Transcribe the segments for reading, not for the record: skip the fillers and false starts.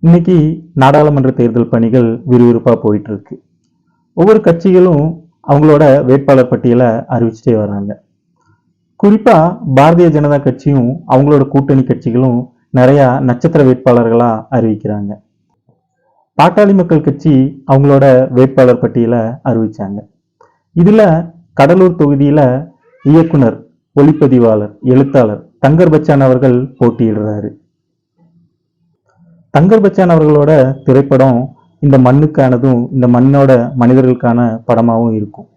இன்னைக்கு நாடாளுமன்ற தேர்தல் பணிகள் விறுவிறுப்பா போயிட்டு இருக்கு. ஒவ்வொரு கட்சிகளும் அவங்களோட வேட்பாளர் பட்டியலை அறிவிச்சுட்டே வராங்க. குறிப்பா பாரதிய ஜனதா கட்சியும் அவங்களோட கூட்டணி கட்சிகளும் நிறைய நட்சத்திர வேட்பாளர்களா அறிவிக்கிறாங்க. பாட்டாளி மக்கள் கட்சி அவங்களோட வேட்பாளர் பட்டியலை அறிவிச்சாங்க. இதுல கடலூர் தொகுதியில இயக்குனர், ஒளிப்பதிவாளர், எழுத்தாளர் தங்கர் பச்சான் அவர்கள் போட்டியிடுறாரு. தங்கர் பச்சான் அவர்களோட திரைப்படம் இந்த மண்ணுக்கானதும் இந்த மண்ணோட மனிதர்களுக்கான படமாகவும் இருக்கும்.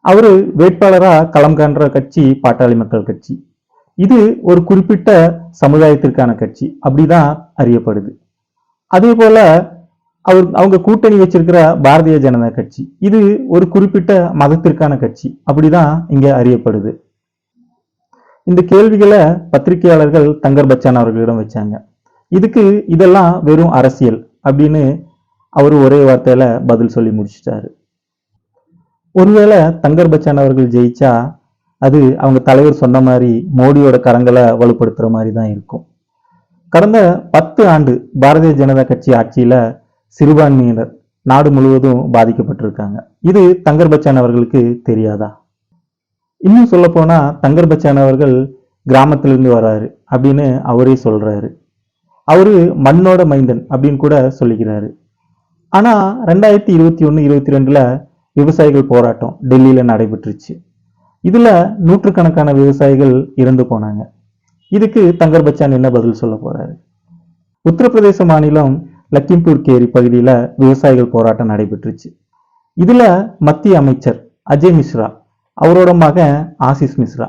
அவரு வேட்பாளரா களம் காண்ற கட்சி பாட்டாளி மக்கள் கட்சி. இது ஒரு குறிப்பிட்ட சமுதாயத்திற்கான கட்சி அப்படிதான் அறியப்படுது. அதே போல அவங்க கூட்டணி வச்சிருக்கிற பாரதிய ஜனதா கட்சி இது ஒரு குறிப்பிட்ட மதத்திற்கான கட்சி அப்படிதான் இங்க அறியப்படுது. இந்த கேள்விகளை பத்திரிகையாளர்கள் தங்கர் பச்சான் அவர்களிடம் வச்சாங்க. இதுக்கு இதெல்லாம் வெறும் அரசியல் அப்படின்னு அவர் ஒரே வார்த்தையில பதில் சொல்லி முடிச்சிட்டாரு. ஒருவேளை தங்கர் பச்சான் அவர்கள் ஜெயிச்சா அது அவங்க தலைவர் சொன்ன மாதிரி மோடியோட கரங்களை வலுப்படுத்துற மாதிரி தான் இருக்கும். கடந்த 10 ஆண்டு பாரதிய ஜனதா கட்சி ஆட்சியில சிறுபான்மையினர் நாடு முழுவதும் பாதிக்கப்பட்டிருக்காங்க. இது தங்கர் பச்சான் அவர்களுக்கு தெரியாதா? இன்னும் சொல்ல போனா தங்கர் பச்சான் அவர்கள் கிராமத்திலிருந்து வராரு அப்படின்னு அவரே சொல்றாரு. அவரு மண்ணோட மைந்தன் அப்படின்னு கூட சொல்லிக்கிறாரு. ஆனா 2021-22 விவசாயிகள் போராட்டம் டெல்லியில நடைபெற்றுச்சு. இதுல நூற்றுக்கணக்கான விவசாயிகள் இறந்து போனாங்க. இதுக்கு தங்கர் பச்சான் என்ன பதில் சொல்ல போறாரு? உத்தரப்பிரதேச மாநிலம் லக்கிம்பூர் கேரி பகுதியில விவசாயிகள் போராட்டம் நடைபெற்றுச்சு. இதுல மத்திய அமைச்சர் அஜய் மிஸ்ரா, அவரோட மகன் ஆசிஸ் மிஸ்ரா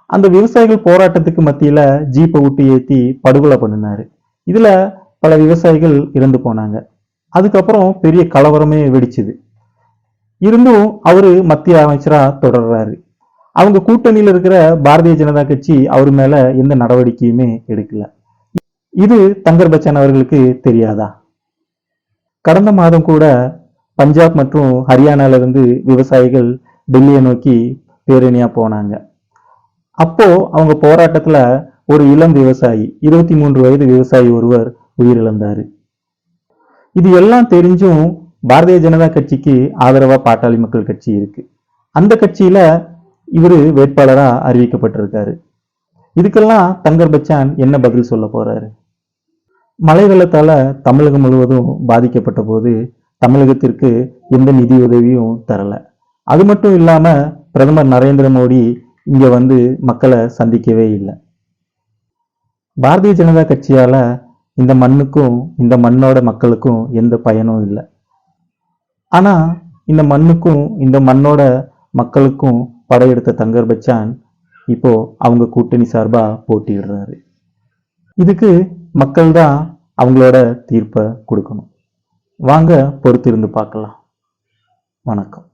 அந்த விவசாயிகள் போராட்டத்துக்கு மத்தியில ஜீப்பை விட்டு ஏத்தி படுகொலை பண்ணினாரு. இதுல பல விவசாயிகள் இறந்து போனாங்க. அதுக்கப்புறம் பெரிய கலவரமே வெடிச்சுது. இருந்தும் அவரு மத்திய அமைச்சரா தொடர்றாரு. அவங்க கூட்டணியில இருக்கிற பாரதிய ஜனதா கட்சி அவர் மேல எந்த நடவடிக்கையுமே எடுக்கல. இது தங்கர் பச்சான் அவர்களுக்கு தெரியாதா? கடந்த மாதம் கூட பஞ்சாப் மற்றும் ஹரியானால இருந்து விவசாயிகள் டெல்லியை நோக்கி பேரணியா போனாங்க. அப்போ அவங்க போராட்டத்துல ஒரு இளம் விவசாயி 23 வயது விவசாயி ஒருவர் உயிரிழந்தாரு. இது எல்லாம் தெரிஞ்சும் பாரதிய ஜனதா கட்சிக்கு ஆதரவா பாட்டாளி மக்கள் கட்சி இருக்கு. அந்த கட்சியில இவரு வேட்பாளரா அறிவிக்கப்பட்டிருக்காரு. இதுக்கெல்லாம் தங்கர் பச்சான் என்ன பதில் சொல்ல போறாரு? மழை வெள்ளத்தால தமிழகம் முழுவதும் பாதிக்கப்பட்ட போது தமிழகத்திற்கு எந்த நிதி உதவியும் தரல. அது மட்டும் இல்லாம பிரதமர் நரேந்திர மோடி இங்க வந்து மக்களை சந்திக்கவே இல்லை. பாரதிய ஜனதா கட்சியால இந்த மண்ணுக்கும் இந்த மண்ணோட மக்களுக்கும் எந்த பயனும் இல்லை. ஆனா இந்த மண்ணுக்கும் இந்த மண்ணோட மக்களுக்கும் படையெடுத்த தங்கர் பச்சான் இப்போ அவங்க கூட்டணி சார்பா போட்டியிடுறாரு. இதுக்கு மக்கள் தான் அவங்களோட தீர்ப்பை கொடுக்கணும். வாங்க பொறுத்திருந்து பார்க்கலாம். வணக்கம்.